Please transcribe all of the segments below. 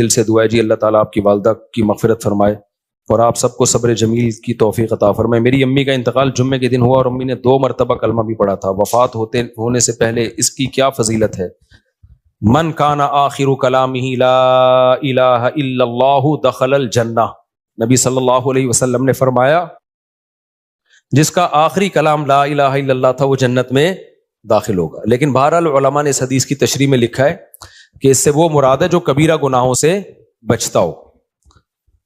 دل سے دعا ہے جی اللہ تعالیٰ آپ کی والدہ کی مغفرت فرمائے اور آپ سب کو صبر جمیل کی توفیق عطا فرمائے۔ میری امی کا انتقال جمعے کے دن ہوا اور امی نے 2 مرتبہ کلمہ بھی پڑھا تھا، وفات ہونے سے پہلے اس کی کیا فضیلت ہے؟ من کان آخر کلامہ لا الہ الا اللہ دخل الجنہ، نبی صلی اللہ علیہ وسلم نے فرمایا جس کا آخری کلام لا الہ الا اللہ تھا وہ جنت میں داخل ہوگا۔ لیکن بہرحال علماء نے اس حدیث کی تشریح میں لکھا ہے کہ اس سے وہ مراد ہے جو کبیرہ گناہوں سے بچتا ہو،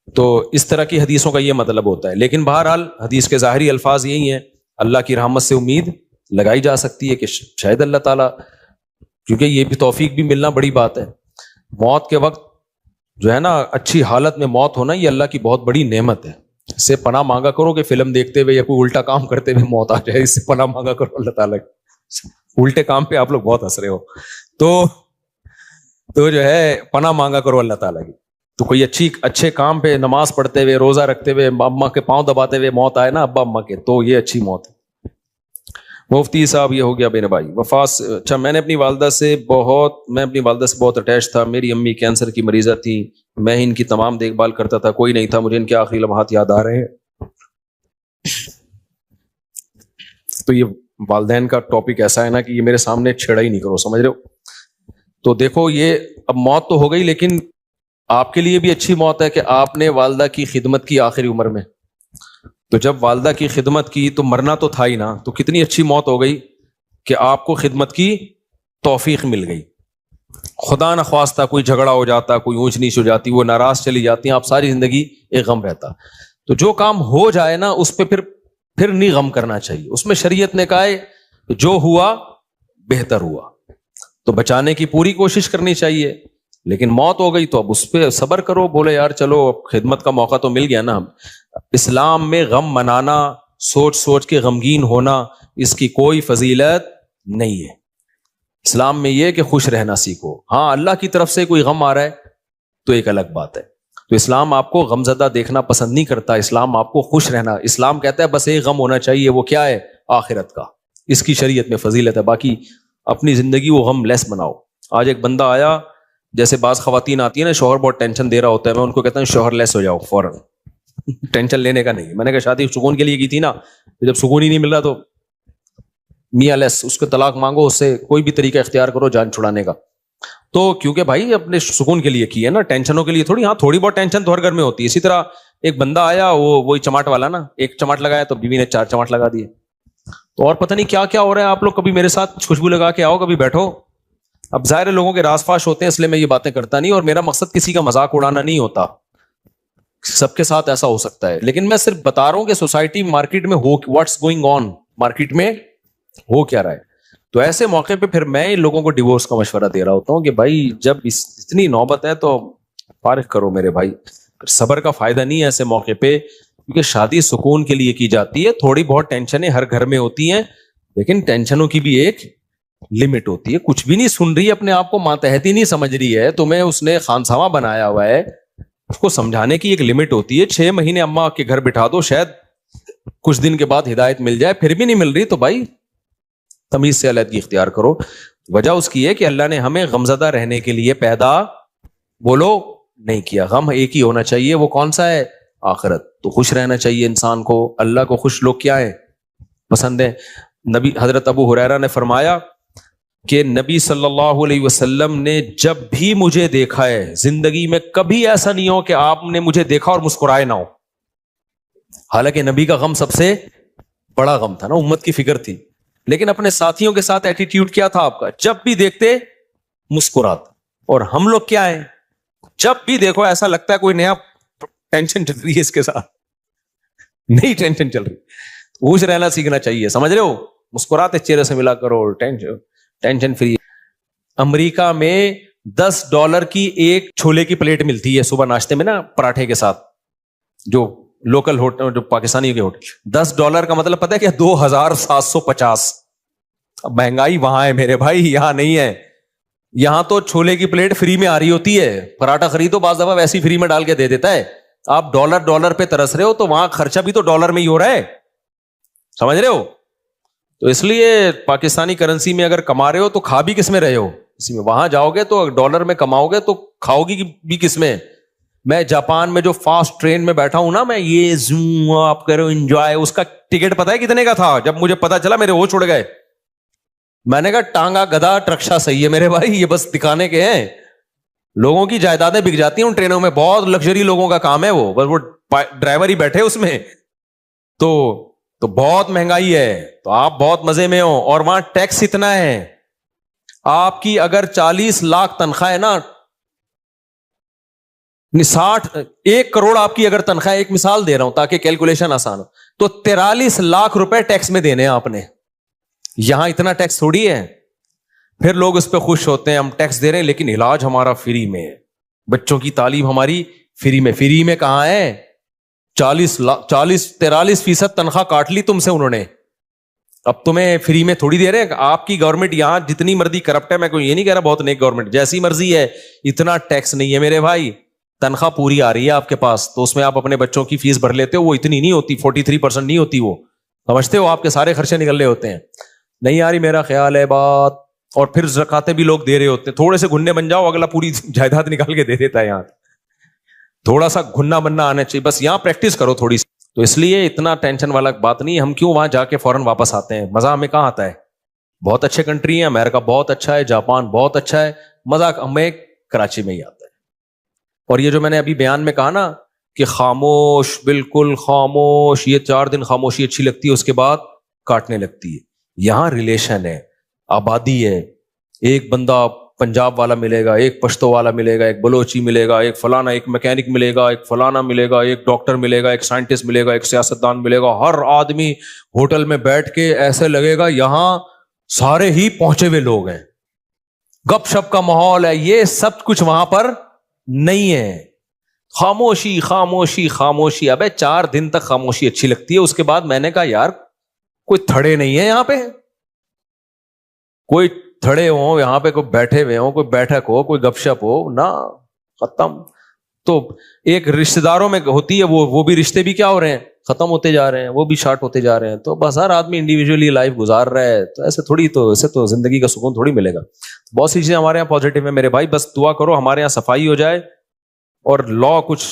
تو اس طرح کی حدیثوں کا یہ مطلب ہوتا ہے۔ لیکن بہرحال حدیث کے ظاہری الفاظ یہی ہیں، اللہ کی رحمت سے امید لگائی جا سکتی ہے کہ شاید اللہ تعالیٰ، کیونکہ یہ بھی توفیق بھی ملنا بڑی بات ہے۔ موت کے وقت جو ہے نا اچھی حالت میں موت ہونا یہ اللہ کی بہت بڑی نعمت ہے، اس سے پناہ مانگا کرو کہ فلم دیکھتے ہوئے یا کوئی الٹا کام کرتے ہوئے موت آ جائے، اس سے پناہ مانگا کرو اللہ تعالیٰ کی۔ الٹے کام پہ آپ لوگ بہت ہنس رہے ہو، تو جو ہے پناہ مانگا کرو اللہ تعالیٰ کی۔ تو کوئی اچھے کام پہ نماز پڑھتے ہوئے، روزہ رکھتے ہوئے، اماں کے پاؤں دباتے ہوئے موت آئے نا ابا اماں کے، تو یہ اچھی موت ہے۔ مفتی صاحب یہ ہو گیا میرے بھائی وفات، اچھا میں اپنی والدہ سے بہت اٹیچ تھا، میری امی کینسر کی مریضہ تھی، میں ان کی تمام دیکھ بھال کرتا تھا، کوئی نہیں تھا، مجھے ان کے آخری لمحات یاد آ رہے ہیں۔ تو یہ والدین کا ٹاپک ایسا ہے نا کہ یہ میرے سامنے چھیڑا ہی نہیں کرو، سمجھ رہے ہو؟ تو دیکھو یہ اب موت تو ہو گئی، لیکن آپ کے لیے بھی اچھی موت ہے کہ آپ نے والدہ کی خدمت کی آخری عمر میں، تو جب والدہ کی خدمت کی تو مرنا تو تھا ہی نا، تو کتنی اچھی موت ہو گئی کہ آپ کو خدمت کی توفیق مل گئی۔ خدا نخواستہ کوئی جھگڑا ہو جاتا، کوئی اونچ نیچ ہو جاتی، وہ ناراض چلی جاتی ہیں، آپ ساری زندگی ایک غم رہتا۔ تو جو کام ہو جائے نا اس پہ پھر نہیں غم کرنا چاہیے، اس میں شریعت نے کہا ہے جو ہوا بہتر ہوا، تو بچانے کی پوری کوشش کرنی چاہیے۔ لیکن موت ہو گئی تو اب اس پہ صبر کرو، بولے یار چلو خدمت کا موقع تو مل گیا نا۔ اسلام میں غم منانا، سوچ کے غمگین ہونا، اس کی کوئی فضیلت نہیں ہے۔ اسلام میں یہ کہ خوش رہنا سیکھو، ہاں اللہ کی طرف سے کوئی غم آ رہا ہے تو ایک الگ بات ہے، تو اسلام آپ کو غمزدہ دیکھنا پسند نہیں کرتا، اسلام آپ کو خوش رہنا، اسلام کہتا ہے بس ایک غم ہونا چاہیے، وہ کیا ہے؟ آخرت کا، اس کی شریعت میں فضیلت ہے، باقی اپنی زندگی وہ غم لیس بناؤ۔ آج ایک بندہ آیا، جیسے بعض خواتین آتی ہیں نا شوہر بہت ٹینشن دے رہا ہوتا ہے، میں ان کو کہتا ہوں شوہر لیس ہو جاؤ فوراً، ٹینشن لینے کا نہیں۔ میں نے کہا شادی سکون کے لیے کی تھی نا، جب سکون ہی نہیں مل رہا تو میاں لیس، اس کو طلاق مانگو، اس سے کوئی بھی طریقہ اختیار کرو جان چھڑانے کا۔ تو کیونکہ بھائی اپنے سکون کے لیے کی ہے نا، ٹینشنوں کے لیے تھوڑی، ہاں تھوڑی بہت ٹینشن تو ہر گھر میں ہوتی ہے۔ اسی طرح ایک بندہ آیا، وہی چماٹ والا نا، ایک چماٹ لگایا تو بیوی نے 4 چماٹ لگا دیے، تو اور پتہ نہیں کیا کیا ہو رہا ہے۔ آپ لوگ کبھی میرے ساتھ خوشبو لگا کے آؤ، کبھی بیٹھو۔ اب ظاہر لوگوں کے راز فاش ہوتے ہیں اس لیے میں یہ باتیں کرتا نہیں، اور میرا مقصد کسی کا مذاق اڑانا نہیں ہوتا، سب کے ساتھ ایسا ہو سکتا ہے، لیکن میں صرف بتا رہا ہوں کہ سوسائٹی مارکیٹ میں واٹس گوئنگ آن، مارکیٹ میں ہو کیا رہا ہے۔ تو ایسے موقع پہ پھر میں ان لوگوں کو ڈیورس کا مشورہ دے رہا ہوتا ہوں کہ بھائی جب اتنی نوبت ہے تو فارغ کرو میرے بھائی، صبر کا فائدہ نہیں ہے ایسے موقع پہ، کیونکہ شادی سکون کے لیے کی جاتی ہے۔ تھوڑی بہت ٹینشنیں ہر گھر میں ہوتی ہیں، لیکن ٹینشنوں کی بھی ایک لمٹ ہوتی ہے۔ کچھ بھی نہیں سن رہی، اپنے آپ کو ماتحتی نہیں سمجھ رہی ہے، تمہیں اس نے خانسامہ بنایا ہوا ہے، اس کو سمجھانے کی ایک لمٹ ہوتی ہے۔ 6 مہینے اماں کے گھر بٹھا دو، شاید کچھ دن کے بعد ہدایت مل جائے، پھر بھی نہیں مل رہی تو بھائی تمیز سے علیحدگی اختیار کرو۔ وجہ اس کی ہے کہ اللہ نے ہمیں غمزدہ رہنے کے لیے پیدا بولو نہیں کیا۔ غم ایک ہی ہونا چاہیے، وہ کون سا ہے؟ آخرت۔ تو خوش رہنا چاہیے انسان کو، اللہ کو خوش لوگ کیا ہے؟ پسند ہے۔ نبی حضرت ابو ہریرہ نے فرمایا کہ نبی صلی اللہ علیہ وسلم نے جب بھی مجھے دیکھا ہے زندگی میں، کبھی ایسا نہیں ہو کہ آپ نے مجھے دیکھا اور مسکرائے نہ ہو۔ حالانکہ نبی کا غم سب سے بڑا غم تھا نا، امت کی فکر تھی، لیکن اپنے ساتھیوں کے ساتھ ایٹیٹیوڈ کیا تھا آپ کا؟ جب بھی دیکھتے مسکراتے۔ اور ہم لوگ کیا ہیں؟ جب بھی دیکھو ایسا لگتا ہے کوئی نیا ٹینشن چل رہی ہے اس کے ساتھ، نئی ٹینشن چل رہی۔ خوش رہنا سیکھنا چاہیے، سمجھ رہے ہو؟ مسکراتے چہرے سے ملا کرو، ٹینشن فری۔ امریکہ میں $10 کی ایک چھولے کی پلیٹ ملتی ہے صبح ناشتے میں نا، پراٹھے کے ساتھ، جو لوکل ہوٹل، جو پاکستانی کے ہوٹل۔ $10 کا مطلب پتہ ہے کیا؟ 2750۔ اب مہنگائی وہاں ہے میرے بھائی، یہاں نہیں ہے۔ یہاں تو چھولے کی پلیٹ فری میں آ رہی ہوتی ہے، پراٹھا خریدو بعض دفعہ ویسی فری میں ڈال کے دے دیتا ہے۔ آپ ڈالر پہ ترس رہے ہو تو وہاں خرچہ بھی تو ڈالر میں ہی ہو رہا ہے، سمجھ رہے ہو؟ تو اس لیے پاکستانی کرنسی میں اگر کما رہے ہو تو کھا بھی کس میں رہے ہو؟ اسی میں. وہاں جاؤ گے تو ڈالر میں کماؤ گے تو کھاؤ گی بھی کس میں. میں جاپان میں جو فاسٹ ٹرین میں بیٹھا ہوں نا, میں یہ زوم آپ کرو انجوائے, اس کا ٹکٹ پتا ہے کتنے کا تھا؟ جب مجھے پتا چلا میرے ہوش اڑ گئے. میں نے کہا ٹانگا گدھا رکشا صحیح ہے میرے بھائی, یہ بس دکھانے کے ہیں. لوگوں کی جائیدادیں بک جاتی ہیں ان ٹرینوں میں, بہت لگژری لوگوں کا کام ہے وہ, بس وہ ڈرائیور ہی بیٹھے اس میں. تو بہت مہنگائی ہے, تو آپ بہت مزے میں ہو. اور وہاں ٹیکس اتنا ہے, آپ کی اگر 40 لاکھ تنخواہ ہے نا, 1 کروڑ آپ کی اگر تنخواہ, ایک مثال دے رہا ہوں تاکہ کیلکولیشن آسان ہو, تو 43 لاکھ روپے ٹیکس میں دینے ہیں آپ نے. یہاں اتنا ٹیکس تھوڑی ہے. پھر لوگ اس پہ خوش ہوتے ہیں, ہم ٹیکس دے رہے ہیں لیکن علاج ہمارا فری میں ہے, بچوں کی تعلیم ہماری فری میں. فری میں کہاں ہے؟ 43% تنخواہ کاٹ لی تم سے انہوں نے, اب تمہیں فری میں تھوڑی دے رہے ہیں. آپ کی گورنمنٹ یہاں جتنی مرضی کرپٹ ہے, میں کوئی یہ نہیں کہہ رہا بہت نیک گورنمنٹ, جیسی مرضی ہے, اتنا ٹیکس نہیں ہے میرے بھائی. تنخواہ پوری آ رہی ہے آپ کے پاس, تو اس میں آپ اپنے بچوں کی فیس بھر لیتے ہو, وہ اتنی نہیں ہوتی, 43% نہیں ہوتی, وہ سمجھتے ہو آپ کے سارے خرچے نکل رہے ہوتے ہیں. نہیں آ رہی میرا خیال ہے بات. اور پھر زکاتیں بھی لوگ دے رہے ہوتے ہیں, تھوڑے سے گھننے بن جاؤ, اگلا پوری جائیداد نکال کے دے دیتا ہے. یہاں تھوڑا سا گھننا بننا آنا چاہیے, بس یہاں پریکٹس کرو تھوڑی سی. تو اس لیے اتنا ٹینشن والا بات نہیں. ہم کیوں وہاں جا کے فوراً واپس آتے ہیں؟ مزہ ہمیں کہاں آتا ہے؟ بہت اچھے کنٹری ہیں, امریکہ بہت اچھا ہے, جاپان بہت اچھا ہے, مزہ ہمیں کراچی میں ہی آتا ہے. اور یہ جو میں نے ابھی بیان میں کہا نا کہ خاموش, بالکل خاموش, یہ 4 دن خاموشی اچھی لگتی ہے, اس کے بعد کاٹنے لگتی ہے. یہاں ریلیشن ہے, آبادی ہے, ایک بندہ پنجاب والا ملے گا, ایک پشتو والا ملے گا, ایک بلوچی ملے گا, ایک فلانا, ایک میکینک ملے گا, ایک فلانا ملے گا, ایک ڈاکٹر ملے گا, ایک سائنٹسٹ ملے گا, ایک سیاستدان ملے گا. ہر آدمی ہوٹل میں بیٹھ کے ایسے لگے گا یہاں سارے ہی پہنچے ہوئے لوگ ہیں, گپ شپ کا ماحول ہے. یہ سب کچھ وہاں پر نہیں ہے. خاموشی خاموشی خاموشی. ابے 4 دن تک خاموشی اچھی لگتی ہے, اس کے بعد میں نے کہا یار کوئی تھڑے نہیں ہے یہاں پہ, کوئی تھڑے ہوں یہاں پہ, کوئی بیٹھے ہوئے ہوں, کوئی بیٹھک ہو, کوئی گپ شپ ہو نا, ختم. تو ایک رشتہ داروں میں ہوتی ہے وہ بھی رشتے بھی کیا ہو رہے ہیں, ختم ہوتے جا رہے ہیں, وہ بھی شارٹ ہوتے جا رہے ہیں. تو بس ہر آدمی انڈیویجولی لائف گزار رہا ہے, تو ایسے تھوڑی, تو ایسے تو زندگی کا سکون تھوڑی ملے گا. بہت سی چیزیں ہمارے یہاں پازیٹیو ہیں میرے بھائی, بس دعا کرو ہمارے یہاں صفائی ہو جائے اور لا کچھ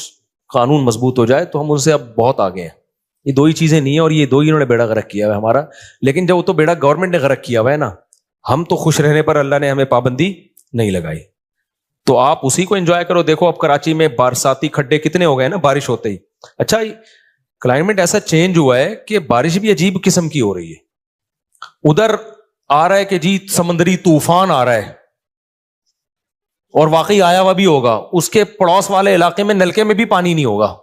قانون مضبوط ہو جائے, تو ہم ان سے اب بہت آگے ہیں. یہ 2 ہی چیزیں نہیں ہیں, اور یہ 2 ہی انہوں نے بیڑا غرق کیا ہوا ہے ہمارا. لیکن جب وہ تو بیڑا گورنمنٹ نے غرق کیا ہوا ہے نا, ہم تو خوش رہنے پر اللہ نے ہمیں پابندی نہیں لگائی. تو آپ اسی کو انجوائے کرو. دیکھو اب کراچی میں برساتی کھڈے کتنے ہو گئے نا بارش ہوتے ہی. اچھا کلائمیٹ ایسا چینج ہوا ہے کہ بارش بھی عجیب قسم کی ہو رہی ہے. ادھر آ رہا ہے کہ جی سمندری طوفان آ رہا ہے, اور واقعی آیا ہوا بھی ہوگا. اس کے پڑوس والے علاقے میں نلکے میں بھی پانی نہیں ہوگا.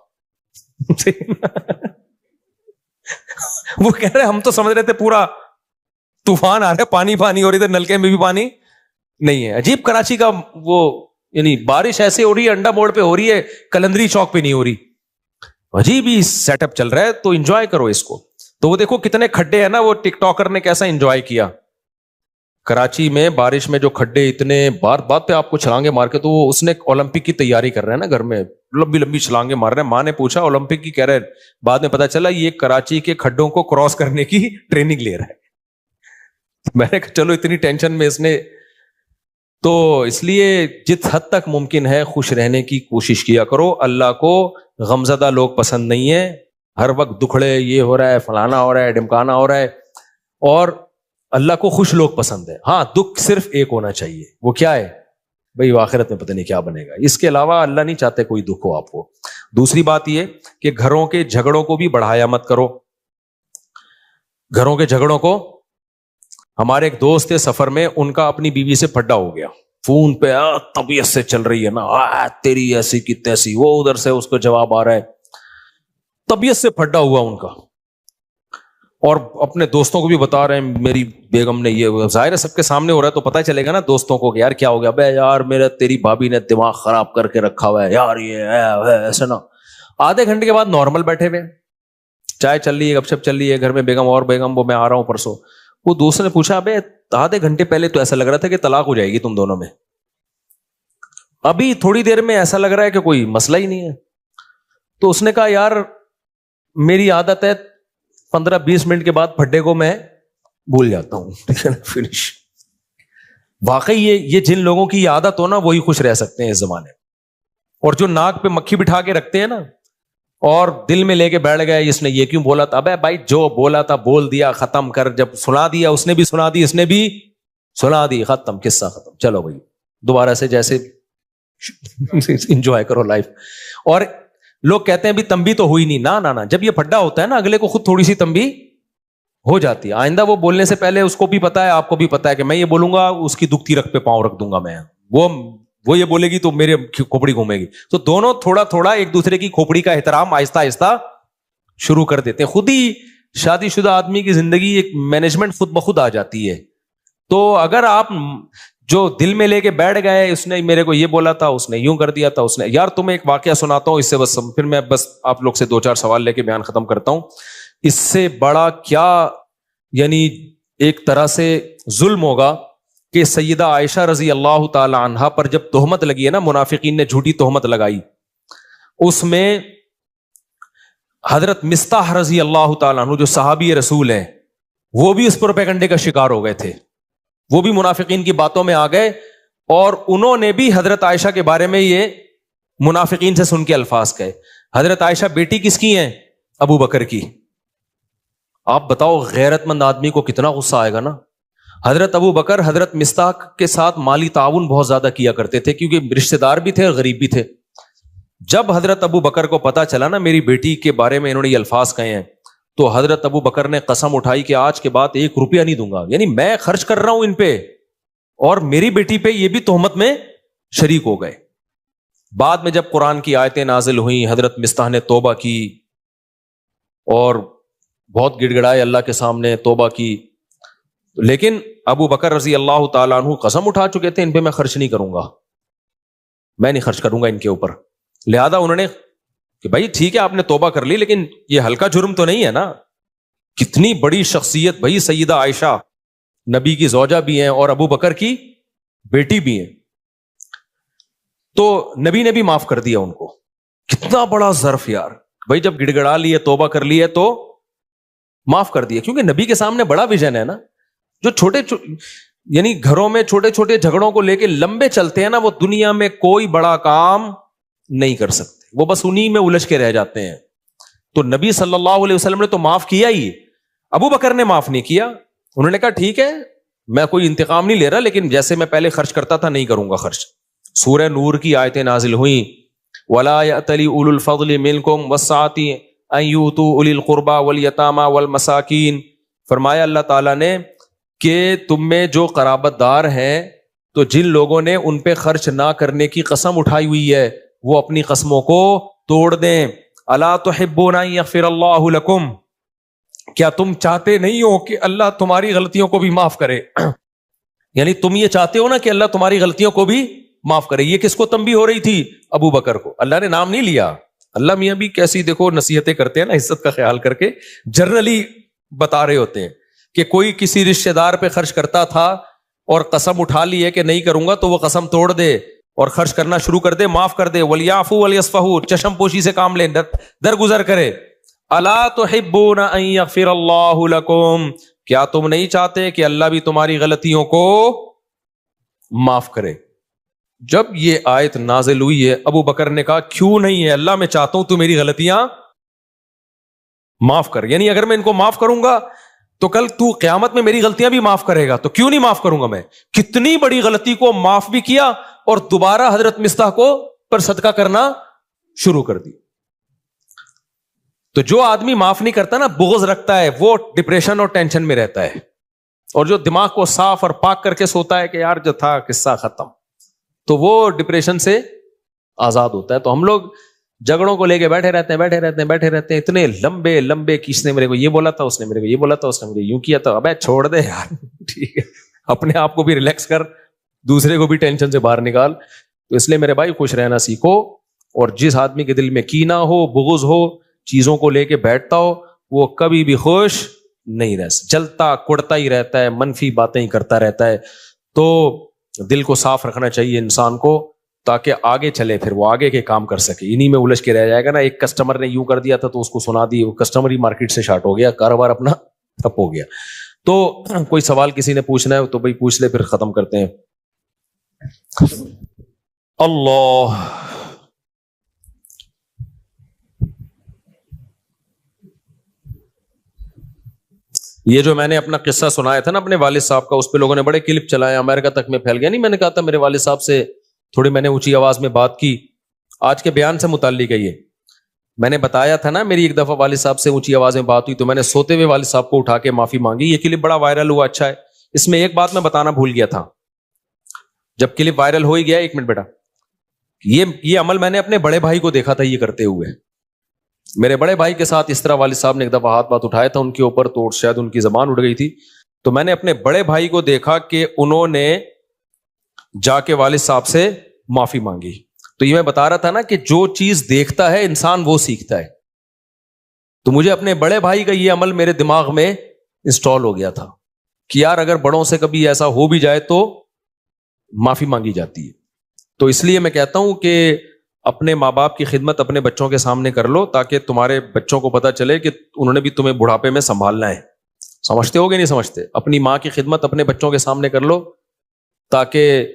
وہ کہہ رہے ہم تو سمجھ رہے تھے پورا طوفان آ رہا ہے, پانی پانی ہو رہی تھی, نلکے میں بھی پانی نہیں ہے. عجیب کراچی کا وہ, یعنی بارش ایسے ہو رہی ہے, انڈا موڑ پہ ہو رہی ہے, کلندری چوک پہ نہیں ہو رہی. عجیب ہی سیٹ اپ چل رہا ہے, تو انجوائے کرو اس کو. تو وہ دیکھو کتنے کھڈے ہیں نا, وہ ٹک ٹاکر نے کیسا انجوائے کیا کراچی میں بارش میں, جو کھڈے اتنے بات پہ آپ کو چھلانگے مار کے. تو وہ اس نے اولمپک کی تیاری کر رہے ہیں نا گھر میں, لمبی لمبی چھلانگے مار رہے ہیں. ماں نے پوچھا اولمپک کی, کہہ رہے بعد میں پتا چلا یہ کراچی کے کھڈوں کو کراس کرنے کی ٹریننگ لے رہا ہے. میں نے کہا چلو اتنی ٹینشن میں اس نے. تو اس لیے جس حد تک ممکن ہے خوش رہنے کی کوشش کیا کرو. اللہ کو غمزدہ لوگ پسند نہیں ہے, ہر وقت دکھڑے, یہ ہو رہا ہے, فلانا ہو رہا ہے, ڈمکانا ہو رہا ہے. اور اللہ کو خوش لوگ پسند ہے. ہاں دکھ صرف ایک ہونا چاہیے, وہ کیا ہے بھئی, آخرت میں پتہ نہیں کیا بنے گا. اس کے علاوہ اللہ نہیں چاہتے کوئی دکھ ہو آپ کو. دوسری بات یہ کہ گھروں کے جھگڑوں کو بھی بڑھایا مت کرو. گھروں کے جھگڑوں کو, ہمارے ایک دوست تھے سفر میں, ان کا اپنی بیوی سے پھڈا ہو گیا فون پہ, طبیعت سے چل رہی ہے نا, تیری ایسی کی تیسی. وہ ادھر سے اس کو جواب آ رہا ہے, طبیعت سے پھڈا ہوا ان کا. اور اپنے دوستوں کو بھی بتا رہے ہیں میری بیگم نے یہ. ظاہر ہے سب کے سامنے ہو رہا ہے تو پتہ چلے گا نا دوستوں کو کہ یار کیا ہو گیا. بے یار میرا تیری بھابھی نے دماغ خراب کر کے رکھا ہوا ہے یار, یہ ہے ایسا نا. آدھے گھنٹے کے بعد نارمل بیٹھے ہوئے, چائے چل رہی ہے, گپ شپ چل رہی ہے گھر میں. بیگم اور بیگم, وہ میں آ رہا ہوں پرسوں. وہ دوست نے پوچھا ابے آدھے گھنٹے پہلے تو ایسا لگ رہا تھا کہ طلاق ہو جائے گی تم دونوں میں, ابھی تھوڑی دیر میں ایسا لگ رہا ہے کہ کوئی مسئلہ ہی نہیں ہے. تو اس نے کہا یار میری عادت ہے 15-20 منٹ کے بعد پھڈے کو میں بھول جاتا ہوں, فنش. واقعی یہ جن لوگوں کی عادت ہو نا وہی خوش رہ سکتے ہیں اس زمانے میں. اور جو ناک پہ مکھی بٹھا کے رکھتے ہیں نا اور دل میں لے کے بیٹھ گئے اس نے یہ کیوں بولا تھا، ابے بھائی جو بولا تھا بول دیا ختم کر، جب سنا دیا اس نے بھی سنا دی اس نے بھی سنا دی، ختم، قصہ ختم، چلو بھائی دوبارہ سے جیسے انجوائے کرو لائف. اور لوگ کہتے ہیں بھی تنبیہ تو ہوئی نہیں، نہ جب یہ پھڈا ہوتا ہے نا اگلے کو خود تھوڑی سی تنبیہ ہو جاتی ہے. آئندہ وہ بولنے سے پہلے اس کو بھی پتا ہے آپ کو بھی پتا ہے کہ میں یہ بولوں گا اس کی دکھتی رکھ پہ پاؤں رکھ دوں گا میں، وہ یہ بولے گی تو میرے کھوپڑی گھومے گی. تو دونوں تھوڑا تھوڑا ایک دوسرے کی کھوپڑی کا احترام آہستہ آہستہ شروع کر دیتے ہیں. خود ہی شادی شدہ آدمی کی زندگی ایک مینجمنٹ خود بخود آ جاتی ہے. تو اگر آپ جو دل میں لے کے بیٹھ گئے اس نے میرے کو یہ بولا تھا، اس نے یوں کر دیا تھا، اس نے، یار تمہیں ایک واقعہ سناتا ہوں اس سے بس پھر میں بس آپ لوگ سے 2-4 سوال لے کے بیان ختم کرتا ہوں. اس سے بڑا کیا یعنی ایک طرح سے ظلم ہوگا کہ سیدہ عائشہ رضی اللہ تعالی عنہا پر جب تہمت لگی ہے نا، منافقین نے جھوٹی تہمت لگائی، اس میں حضرت مصطح رضی اللہ تعالیٰ عنہ جو صحابی رسول ہیں وہ بھی اس پروپیگنڈے کا شکار ہو گئے تھے. وہ بھی منافقین کی باتوں میں آ گئے اور انہوں نے بھی حضرت عائشہ کے بارے میں یہ منافقین سے سن کے الفاظ کہے. حضرت عائشہ بیٹی کس کی ہیں؟ ابو بکر کی. آپ بتاؤ غیرت مند آدمی کو کتنا غصہ آئے گا نا. حضرت ابو بکر حضرت مصطح کے ساتھ مالی تعاون بہت زیادہ کیا کرتے تھے کیونکہ رشتہ دار بھی تھے اور غریب بھی تھے. جب حضرت ابو بکر کو پتا چلا نا میری بیٹی کے بارے میں انہوں نے یہ الفاظ کہے ہیں تو حضرت ابو بکر نے قسم اٹھائی کہ آج کے بعد 1 روپیہ نہیں دوں گا. یعنی میں خرچ کر رہا ہوں ان پہ اور میری بیٹی پہ یہ بھی تہمت میں شریک ہو گئے. بعد میں جب قرآن کی آیتیں نازل ہوئیں حضرت مصطح نے توبہ کی اور بہت گڑ گڑائے اللہ کے سامنے توبہ کی، لیکن ابو بکر رضی اللہ تعالیٰ عنہ قسم اٹھا چکے تھے ان پہ میں خرچ نہیں کروں گا، میں نہیں خرچ کروں گا ان کے اوپر. لہذا انہوں نے کہ بھائی ٹھیک ہے آپ نے توبہ کر لی لیکن یہ ہلکا جرم تو نہیں ہے نا. کتنی بڑی شخصیت بھائی، سیدہ عائشہ نبی کی زوجہ بھی ہیں اور ابو بکر کی بیٹی بھی ہیں. تو نبی نے بھی معاف کر دیا ان کو. کتنا بڑا ظرف یار بھائی، جب گڑ گڑا لیے توبہ کر لی ہے تو معاف کر دیا. کیونکہ نبی کے سامنے بڑا ویژن ہے نا. جو یعنی گھروں میں چھوٹے چھوٹے جھگڑوں کو لے کے لمبے چلتے ہیں نا، وہ دنیا میں کوئی بڑا کام نہیں کر سکتے، وہ بس انہی میں الجھ کے رہ جاتے ہیں. تو نبی صلی اللہ علیہ وسلم نے تو معاف کیا ہی، ابو بکر نے معاف نہیں کیا. انہوں نے کہا ٹھیک ہے میں کوئی انتقام نہیں لے رہا لیکن جیسے میں پہلے خرچ کرتا تھا نہیں کروں گا خرچ. سورہ نور کی آیتیں نازل ہوئیں، وَلَا يَأْتَلِ أُولُو الْفَضْلِ مِنْكُمْ وَالسَّعَةِ أَنْ يُؤْتُوا أُولِي الْقُرْبَى وَالْيَتَامَى وَالْمَسَاكِينَ. فرمایا اللہ تعالیٰ نے کہ تم میں جو قرابت دار ہیں تو جن لوگوں نے ان پہ خرچ نہ کرنے کی قسم اٹھائی ہوئی ہے وہ اپنی قسموں کو توڑ دیں. الا تحبون ان یغفر اللہ لکم، کیا تم چاہتے نہیں ہو کہ اللہ تمہاری غلطیوں کو بھی معاف کرے؟ یعنی تم یہ چاہتے ہو نا کہ اللہ تمہاری غلطیوں کو بھی معاف کرے. یہ کس کو تنبیہ ہو رہی تھی؟ ابو بکر کو. اللہ نے نام نہیں لیا. اللہ میاں بھی کیسی دیکھو نصیحتیں کرتے ہیں نا، عزت کا خیال کر کے جنرلی بتا رہے ہوتے ہیں کہ کوئی کسی رشتہ دار پہ خرچ کرتا تھا اور قسم اٹھا لی ہے کہ نہیں کروں گا تو وہ قسم توڑ دے اور خرچ کرنا شروع کر دے، معاف کر دے. وَلْيَعْفُوا وَلْيَصْفَحُوا، چشم پوشی سے کام لیں، درگزر کرے. الا تحبون ان یغفر اللہ لکم، کیا تم نہیں چاہتے کہ اللہ بھی تمہاری غلطیوں کو معاف کرے؟ جب یہ آیت نازل ہوئی ہے ابو بکر نے کہا کیوں نہیں ہے اللہ، میں چاہتا ہوں تو میری غلطیاں معاف کر. یعنی اگر میں ان کو معاف کروں گا تو کل تو قیامت میں میری غلطیاں بھی معاف کرے گا، تو کیوں نہیں معاف کروں گا میں؟ کتنی بڑی غلطی کو معاف بھی کیا اور دوبارہ حضرت مصطح کو پر صدقہ کرنا شروع کر دی. تو جو آدمی معاف نہیں کرتا نا، بغض رکھتا ہے، وہ ڈپریشن اور ٹینشن میں رہتا ہے. اور جو دماغ کو صاف اور پاک کر کے سوتا ہے کہ یار جو تھا قصہ ختم، تو وہ ڈپریشن سے آزاد ہوتا ہے. تو ہم لوگ جھگڑوں کو لے کے بیٹھے رہتے ہیں اتنے لمبے لمبے، کس نے میرے کو یہ بولا تھا، اس نے میرے کو یہ بولا تھا، اس نے مجھے یوں کیا تھا. ابے چھوڑ دے یار، ٹھیک ہے اپنے آپ کو بھی ریلیکس کر، دوسرے کو بھی ٹینشن سے باہر نکال. تو اس لیے میرے بھائی خوش رہنا سیکھو، اور جس آدمی کے دل میں کینہ ہو، بغض ہو، چیزوں کو لے کے بیٹھتا ہو، وہ کبھی بھی خوش نہیں رہ سکتا، جلتا کڑتا ہی رہتا ہے، منفی باتیں ہی کرتا رہتا ہے. تو دل کو صاف رکھنا چاہیے انسان کو تاکہ آگے چلے، پھر وہ آگے کے کام کر سکے. انہی میں الجھ کے رہ جائے گا نا. ایک کسٹمر نے یوں کر دیا تھا تو اس کو سنا دی، وہ کسٹمر ہی مارکیٹ سے شارٹ ہو گیا، کاروبار اپنا ٹھپ ہو گیا. تو کوئی سوال کسی نے پوچھنا ہے تو بھائی پوچھ لے، پھر ختم کرتے ہیں. اللہ. یہ جو میں نے اپنا قصہ سنایا تھا نا اپنے والد صاحب کا، اس پہ لوگوں نے بڑے کلپ چلائے، امریکہ تک میں پھیل گیا. نہیں، میں نے کہا تھا میرے والد صاحب سے تھوڑی میں نے اونچی آواز میں بات کی. آج کے بیان سے متعلق ہے یہ. میں نے بتایا تھا نا میری ایک دفعہ والد صاحب سے اونچی آواز میں بات ہوئی تو میں نے سوتے ہوئے والد صاحب کو اٹھا کے معافی مانگی. یہ کلپ بڑا وائرل ہوا، اچھا ہے. اس میں ایک بات میں بتانا بھول گیا تھا، جب کلپ وائرل ہو ہی گیا، ایک منٹ بیٹا، یہ عمل میں نے اپنے بڑے بھائی کو دیکھا تھا یہ کرتے ہوئے. میرے بڑے بھائی کے ساتھ اس طرح والد صاحب نے ایک دفعہ ہاتھ بات اٹھایا تھا ان کے اوپر، تو شاید ان کی زبان اڑ گئی تھی. تو میں نے اپنے بڑے بھائی کو دیکھا کہ انہوں نے جا کے والد صاحب سے معافی مانگی. تو یہ میں بتا رہا تھا نا کہ جو چیز دیکھتا ہے انسان وہ سیکھتا ہے. تو مجھے اپنے بڑے بھائی کا یہ عمل میرے دماغ میں انسٹال ہو گیا تھا کہ یار اگر بڑوں سے کبھی ایسا ہو بھی جائے تو معافی مانگی جاتی ہے. تو اس لیے میں کہتا ہوں کہ اپنے ماں باپ کی خدمت اپنے بچوں کے سامنے کر لو تاکہ تمہارے بچوں کو پتا چلے کہ انہوں نے بھی تمہیں بڑھاپے میں سنبھالنا ہے. سمجھتے ہو گے نہیں سمجھتے؟ اپنی ماں کی خدمت اپنے بچوں کے سامنے کر لو تاکہ